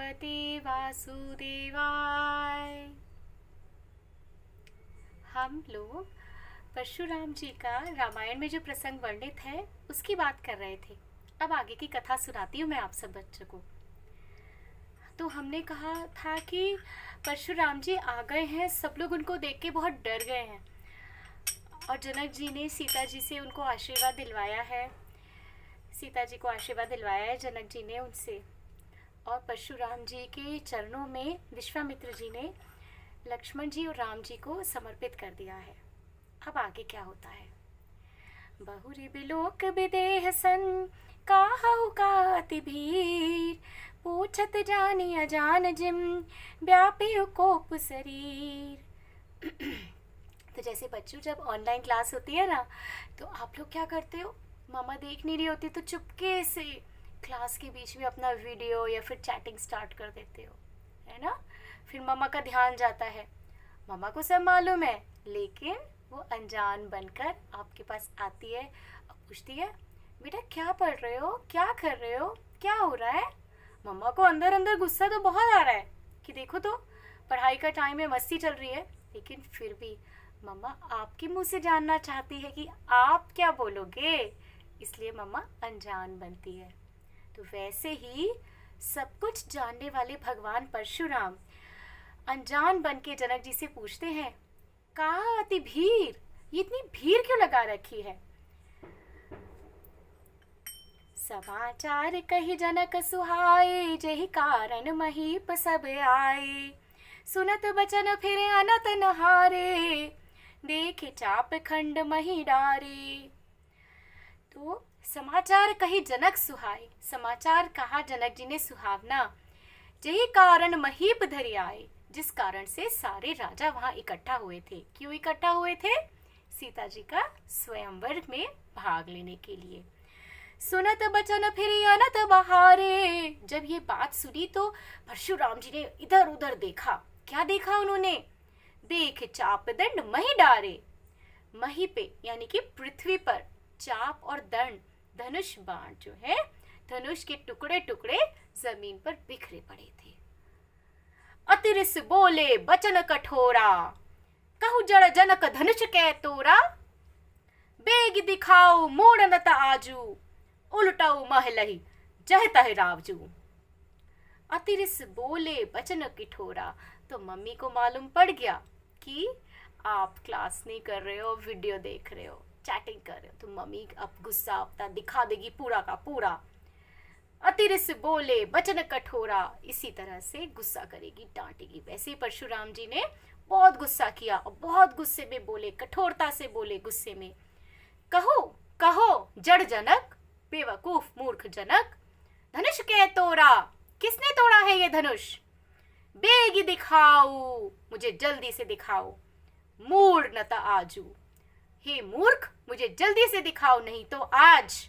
भगवते वासुदेवाय। हम लोग परशुराम जी का रामायण में जो प्रसंग वर्णित है उसकी बात कर रहे थे। अब आगे की कथा सुनाती हूँ मैं आप सब बच्चों को। तो हमने कहा था कि परशुराम जी आ गए हैं, सब लोग उनको देख के बहुत डर गए हैं और जनक जी ने सीता जी से उनको आशीर्वाद दिलवाया है। सीता जी को आशीर्वाद दिलवाया है जनक जी ने उनसे, और परशुराम जी के चरणों में विश्वामित्र जी ने लक्ष्मण जी और राम जी को समर्पित कर दिया है। अब आगे क्या होता है। बहुरी बिलोक विदेह सन काहु का अति भीर, पूछत जानी अजान जिम व्यापी कोप शरीर। तो जैसे बच्चों जब ऑनलाइन क्लास होती है ना, तो आप लोग क्या करते हो, मामा देख नहीं रही होती तो चुपके से क्लास के बीच में अपना वीडियो या फिर चैटिंग स्टार्ट कर देते हो, है ना। फिर मामा का ध्यान जाता है, मामा को सब मालूम है, लेकिन वो अनजान बनकर आपके पास आती है और पूछती है, बेटा क्या पढ़ रहे हो, क्या कर रहे हो, क्या हो रहा है। मम्मा को अंदर अंदर गुस्सा तो बहुत आ रहा है कि देखो तो पढ़ाई का टाइम है, मस्ती चल रही है, लेकिन फिर भी मम्मा आपके मुंह से जानना चाहती है कि आप क्या बोलोगे, इसलिए मम्मा अनजान बनती है। तो वैसे ही सब कुछ जानने वाले भगवान परशुराम अनजान बन के जनक जी से पूछते हैं, कहा अति भीड़, ये इतनी भीड़ क्यों लगा रखी है। समाचार कही जनक सुहाए, जेहि कारण महीप सब आए। सुनत बचन फिर अनत नहारे, देखे चाप खंड मही डारे। तो समाचार कही जनक सुहाए, समाचार कहा जनक जी ने सुहावना। जेहि कारण महीप धरि आए, जिस कारण से सारे राजा वहां इकट्ठा हुए थे। क्यों इकट्ठा हुए थे? सीता जी का स्वयंवर में भाग लेने के लिए। सुनत बचन फिर अनत बहारे, जब ये बात सुनी तो परशुराम जी ने इधर उधर देखा। क्या देखा उन्होंने? देख चाप दंड मही डारे, मही पे यानी कि पृथ्वी पर चाप और दंड धनुष बाण जो है, धनुष के टुकड़े टुकड़े जमीन पर बिखरे पड़े थे। अतिरिस बोले बचन कठोरा, कहु जड़ जनक धनुष कै तोरा। बेग दिखाओ मोड़ नत आजू, उलटाऊ महलही जह तह रावजू। अतिरिस बोले बचन कठोरा, तो मम्मी को मालूम पड़ गया कि आप क्लास नहीं कर रहे हो, वीडियो देख रहे हो, चैटिंग कर रहे हो, तो मम्मी अब गुस्सा अपना दिखा देगी पूरा का पूरा। अतिरिस बोले बचन कठोरा, इसी तरह से गुस्सा करेगी, डांटेगी। वैसे ही परशुराम जी ने बहुत गुस्सा किया और बहुत गुस्से में बोले, कठोरता से बोले गुस्से में, कहो कहो जड़ जनक, बेवकूफ मूर्ख जनक, धनुष के तोड़ा, किसने तोड़ा है ये धनुष। बेगी दिखाओ, मुझे जल्दी से दिखाओ, मूढ़ न त आजू, हे मूर्ख मुझे जल्दी से दिखाओ, नहीं तो आज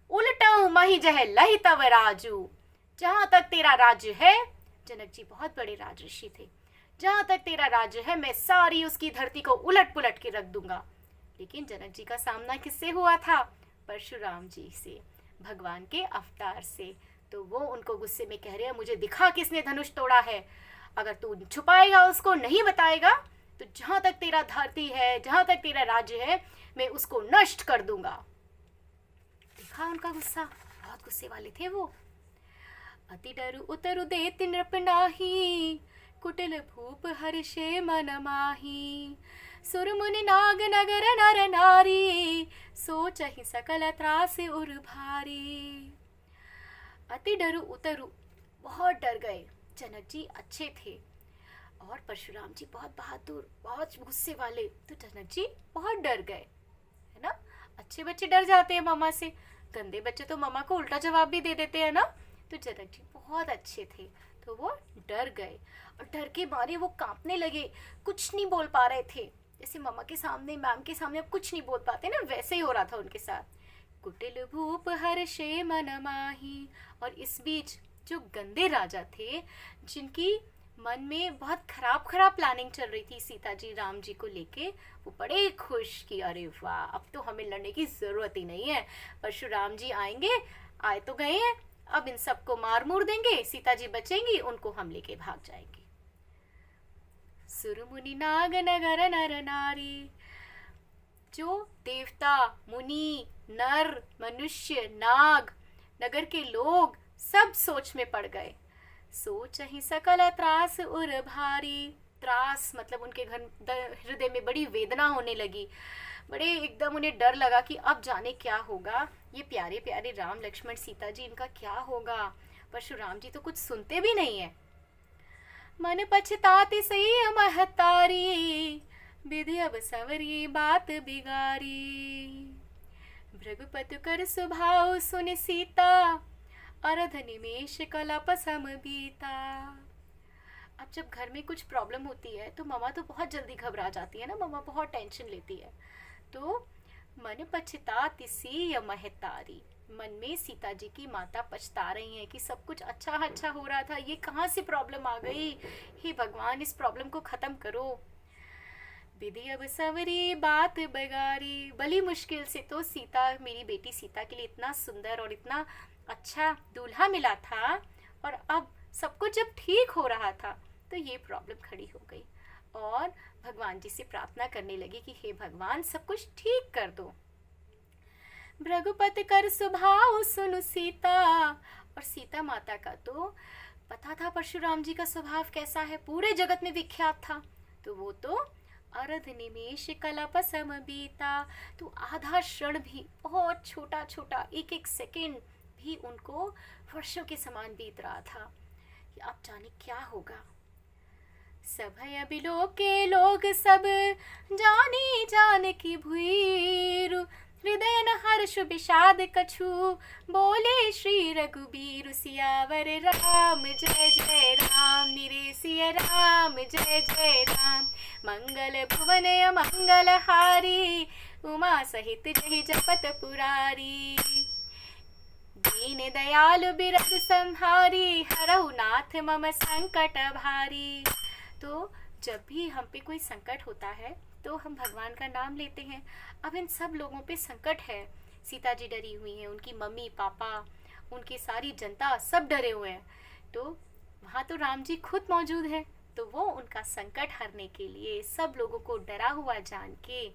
उलटाऊ मही जह लही तव राजू। जहां तक तेरा राज्य है, जनक जी बहुत बड़े राजऋषि थे, जहां तक तेरा राज्य है मैं सारी उसकी धरती को उलट पुलट के रख दूंगा। लेकिन जनक जी का सामना किससे हुआ था? परशुराम जी से, भगवान के अवतार से। तो वो उनको गुस्से में कह रहे हैं, मुझे दिखा किसने धनुष तोड़ा है, अगर तू छुपाएगा उसको, नहीं बताएगा, तो जहां तक तेरा धरती है, जहां तक तेरा राज्य है, मैं उसको नष्ट कर दूंगा। देखा उनका गुस्सा, बहुत गुस्से वाले थे वो। अति डरु उतरु देति नृप नाही, कुटिल भूप हर्षे मन माही। सुर मुनि नाग नगर नर नारी, सोचहि सकल त्रास उर भारी। अति डरु उतरु, बहुत डर गए। जनक जी अच्छे थे और परशुराम जी बहुत बहादुर, बहुत गुस्से वाले, तो जनक जी बहुत डर गए, है ना। अच्छे बच्चे डर जाते हैं मामा से, गंदे बच्चे तो मामा को उल्टा जवाब भी दे देते हैं ना। तो जनक जी बहुत अच्छे थे, तो वो डर गए और डर के मारे वो कांपने लगे, कुछ नहीं बोल पा रहे थे। जैसे मामा के सामने, मैम के सामने अब कुछ नहीं बोल पाते ना, वैसे ही हो रहा था उनके साथ। कुटिल भूप हर्षे मन माही। और इस बीच जो गंदे राजा थे, जिनकी मन में बहुत खराब खराब प्लानिंग चल रही थी सीता जी राम जी को लेके, वो बड़े खुश कि अरे वाह, अब तो हमें लड़ने की जरूरत ही नहीं है, परशुराम जी आएंगे, आए तो गए हैं, अब इन सबको मार मूर देंगे, सीता जी बचेंगी, उनको हम लेके भाग जाएंगे। सुर मुनि नाग नगर नर नारी, जो देवता, मुनि, नर, मनुष्य, नाग, नगर के लोग सब सोच में पड़ गए। सोच ही सकल त्रास उर भारी, त्रास मतलब उनके हृदय में बड़ी वेदना होने लगी, बड़े एकदम उन्हें डर लगा कि अब जाने क्या होगा, ये प्यारे प्यारे राम लक्ष्मण सीता जी, इनका क्या होगा। परशुराम जी तो कुछ सुनते भी नहीं है। मन पछताते सही महतारी, विधि अब सवरी बात बिगारी। भृगुपति कर स्वभाव सुन सीता, अरध निमेष कलप सम बीता। अब जब घर में कुछ प्रॉब्लम होती है तो मम्मा तो बहुत जल्दी घबरा जाती है ना, मम्मा बहुत टेंशन लेती है। तो मन पछताती सी महतारी, मन में सीता जी की माता पछता रही हैं कि सब कुछ अच्छा अच्छा हो रहा था, ये कहाँ से प्रॉब्लम आ गई, हे भगवान इस प्रॉब्लम को खत्म करो। विधि अब सवरी बात बगारी, बड़ी मुश्किल से तो सीता, मेरी बेटी सीता के लिए इतना सुंदर और इतना अच्छा दूल्हा मिला था, और अब सब कुछ जब ठीक हो रहा था तो ये प्रॉब्लम खड़ी हो गई। और भगवान जी से प्रार्थना करने लगी कि हे भगवान सब कुछ ठीक कर दो। भृगुपति कर स्वभाव सुनु सीता, और सीता माता का तो पता था परशुराम जी का स्वभाव कैसा है, पूरे जगत में विख्यात था। तो वो तो अरध निमेष कलप सम बीता, तो आधा क्षण भी, बहुत छोटा छोटा एक एक सेकंड भी उनको वर्षों के समान बीत रहा था कि अब जाने क्या होगा। सभय बिलो के लोग सब जानी जान की भुईरु, हृदय न हर्ष विषाद कछु, बोले श्री रघुबीर सियावर राम जय जय राम, निरे सिया राम जय जय राम। मंगल भुवन मंगल हारी, उमा सहित जहि जपत पुरारी। दीन दयालु बिरद संहारी, हरहु नाथ मम संकट भारी। तो जब भी हम पे कोई संकट होता है तो हम भगवान का नाम लेते हैं। अब इन सब लोगों पे संकट है, सीता जी डरी हुई हैं, उनकी मम्मी पापा, उनकी सारी जनता सब डरे हुए हैं। तो वहाँ तो राम जी खुद मौजूद हैं, तो वो उनका संकट हरने के लिए सब लोगों को डरा हुआ जान के,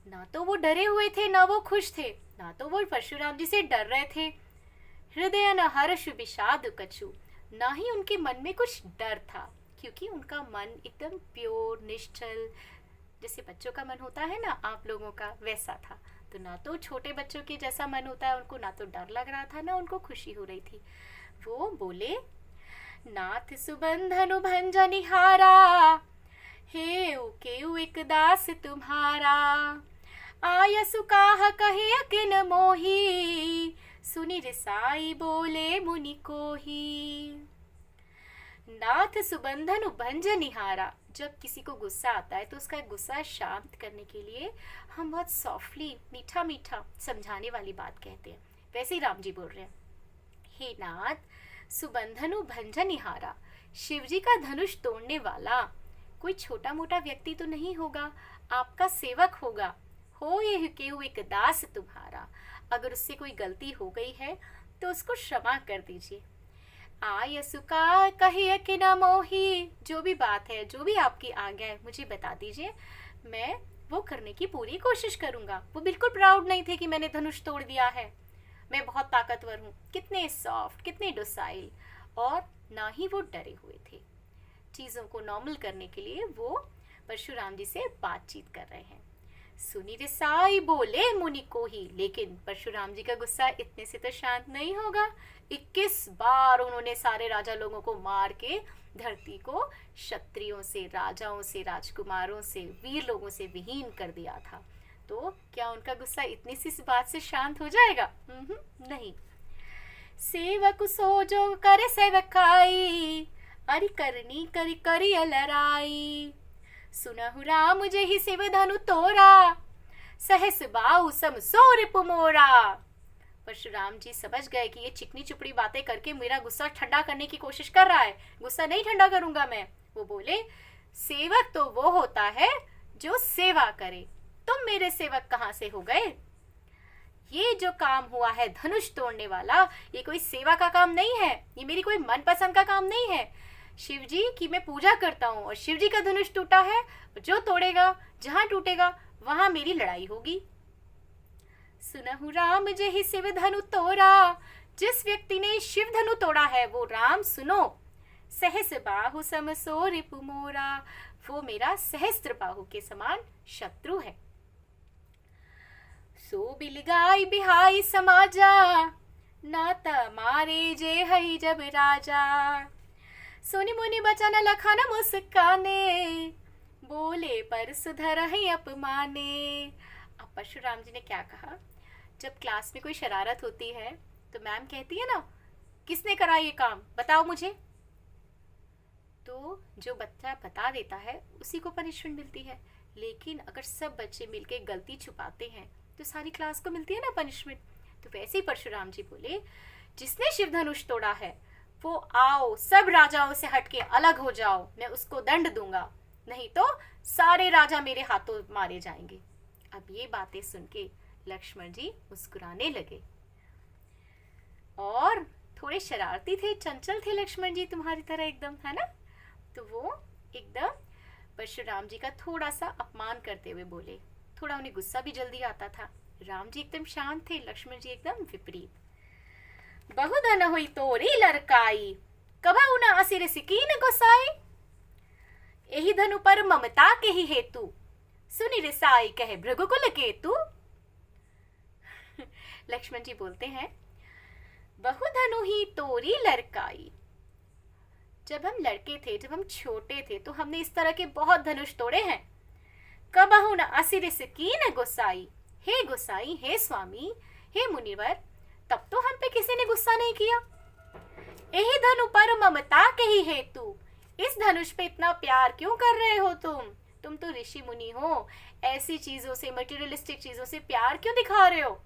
ना तो वो डरे हुए थे ना वो खुश थे, ना तो वो परशुराम जी से डर रहे थे। हृदय न हर्ष विषाद कछु, ना ही उनके मन में कुछ डर था, क्योंकि उनका मन एकदम प्योर निश्चल, जैसे बच्चों का मन होता है ना आप लोगों का, वैसा था। तो ना तो छोटे बच्चों के जैसा मन होता है उनको, ना तो डर लग रहा था ना उनको खुशी हो रही थी। वो बोले नाथ सुबंधनु भंजनिहारा, हे केउ एक दास तुम्हारा। आयसु काह कहे अकिन मोही, सुनि रिसाई बोले मुनि कोही। नाथ सुबंधनु भंजनिहारा, जब किसी को गुस्सा आता है तो उसका गुस्सा शांत करने के लिए हम बहुत सॉफ्टली, मीठा मीठा समझाने वाली बात कहते हैं, वैसे ही राम जी बोल रहे हैं। हे नाथ सुबंधनु भंजनिहारा, शिव जी का धनुष तोड़ने वाला कोई छोटा मोटा व्यक्ति तो नहीं होगा, आपका सेवक होगा। हो ये केहू एक दास तुम्हारा, अगर उससे कोई गलती हो गई है तो उसको क्षमा कर दीजिए। आयसुका कहिए कि न मोही, जो भी बात है, जो भी आपकी आज्ञा है मुझे बता दीजिए, मैं वो करने की पूरी कोशिश करूंगा। वो बिल्कुल प्राउड नहीं थे कि मैंने धनुष तोड़ दिया है, मैं बहुत ताकतवर हूँ, कितने सॉफ्ट, कितने डोसाइल, और ना ही वो डरे हुए थे। चीजों को नॉर्मल करने के लिए वो परशुराम जी से बातचीत कर रहे हैं। सुनी रिसाई बोले मुनि को ही, लेकिन परशुराम जी का गुस्सा इतने से तो शांत नहीं होगा। 21 बार उन्होंने सारे राजा लोगों को मार के धरती को क्षत्रियों से, राजाओं से, राजकुमारों से, वीर लोगों से विहीन कर दिया था। तो क्या उनका गुस्सा इतनी सी बात से शांत हो जाएगा? नहीं। सेवक सो जो करे सेवकाई, अरि करनी करी करी लड़ाई। सुनहु राम जहि शिव धनु तोरा, सहस बाहु सम सोर पुमोरा। परशुराम जी समझ गए कि ये चिकनी चुपड़ी बातें करके मेरा गुस्सा ठंडा करने की कोशिश कर रहा है। गुस्सा नहीं ठंडा करूंगा मैं। वो बोले सेवक तो वो होता है जो सेवा करे, तुम मेरे सेवक कहाँ से हो गए? ये जो काम हुआ है धनुष तोड़ने वाला, ये कोई सेवा का काम नहीं है, ये मेरी कोई मनपसंद का काम नहीं है। शिव जी की मैं पूजा करता हूँ और शिव जी का धनुष टूटा है, जो तोड़ेगा, जहां टूटेगा वहां मेरी लड़ाई होगी। सुनहु राम जहि शिव धनु तोड़ा, जिस व्यक्ति ने शिव धनु तोड़ा है वो राम सुनो, सहस्र बाहु सम सो रिपु मोरा, वो मेरा सहस्त्र बाहु के समान शत्रु है। सो बिलगाई बिहाई समाजा, नाता मारे जे हई जब राजा, सोनी मुनि बचन लखन मुस्काने, बोले पर सुधर ही अपमाने। अब परशुराम जी ने क्या कहा, जब क्लास में कोई शरारत होती है तो मैम कहती है ना, किसने करा ये काम बताओ मुझे, तो जो बच्चा बता देता है उसी को पनिशमेंट मिलती है। लेकिन अगर सब बच्चे मिलकर गलती छुपाते हैं तो सारी क्लास को मिलती है ना पनिशमेंट। तो वैसे ही परशुराम जी बोले, जिसने शिव धनुष तोड़ा है वो आओ, सब राजाओं से हटके अलग हो जाओ, मैं उसको दंड दूंगा, नहीं तो सारे राजा मेरे हाथों मारे जाएंगे। अब ये बातें सुन के लक्ष्मण जी मुस्कुराने लगे। और थोड़े शरारती थे, चंचल थे लक्ष्मण जी तुम्हारी तरह एकदम, है ना। तो वो एकदम परशुराम जी का थोड़ा सा अपमान करते हुए बोले। थोड़ा उन्हें गुस्सा भी जल्दी आता था। राम जी एकदम शांत थे, लक्ष्मण जी एकदम विपरीत। बहुधन हुई तोरी लड़काई, कभू न असिर सिकीन गोसाई, यही धनु पर ममता के ही हेतु, सुनि रिसाई कहे भृगुकुल केतु। लक्ष्मण जी बोलते हैं, बहुधनु ही तोरी लड़काई, जब हम लड़के थे, जब हम छोटे थे तो हमने इस तरह के बहुत धनुष तोड़े हैं। कबहु न असिर सिकीन गोसाई, हे गोसाई, हे स्वामी, हे मुनिवर, तब तो हम पे किसी ने गुस्सा नहीं किया। यही धनु पर ममता के ही हेतु, इस धनुष पे इतना प्यार क्यों कर रहे हो तुम तो ऋषि मुनि हो, ऐसी चीजों से, मटेरियलिस्टिक चीजों से प्यार क्यों दिखा रहे हो।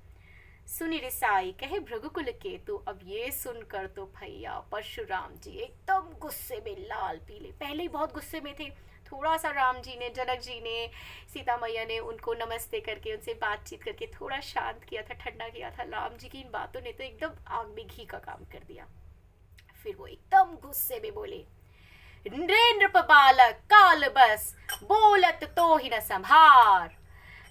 सुनि रिसाई कहे भृगुकुल केतु। अब ये सुनकर तो भैया परशुराम जी एकदम गुस्से में लाल पीले, पहले ही बहुत गुस्से में थे। थोड़ा सा राम जी ने, जनक जी ने, सीता मैया ने उनको नमस्ते करके, उनसे बातचीत करके थोड़ा शांत किया था, ठंडा किया था। राम जी की इन बातों ने तो एकदम आग में घी का काम कर दिया। फिर वो एकदम गुस्से में बोले, नृप बालक काल बस, बोलत तो ही न संभार,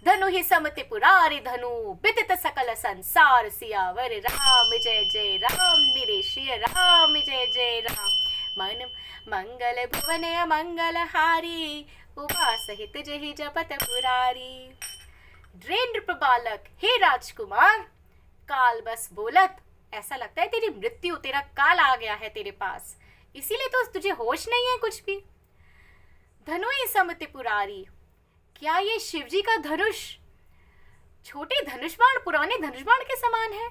धनु ही समति पुरारी धनु, बिदित सकल संसार, सियावर राम जय जय राम, मेरे श्री राम जय जय राम, मन मंगल भुवन मंगल हारी, उमा सहित जहि जपत पुरारी। नृप बालक, हे राजकुमार, काल बस बोलत, ऐसा लगता है तेरी मृत्यु, तेरा काल आ गया है तेरे पास, इसीलिए तो तुझे होश नहीं है कुछ भी। धनु ही समति पुरारी, क्या ये शिवजी का धनुष छोटे धनुष बाण पुराने धनुष बाण के समान है।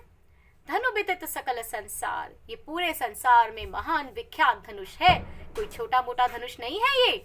धनु बिदित सकल संसार, ये पूरे संसार में महान विख्यात धनुष है, कोई छोटा मोटा धनुष नहीं है ये।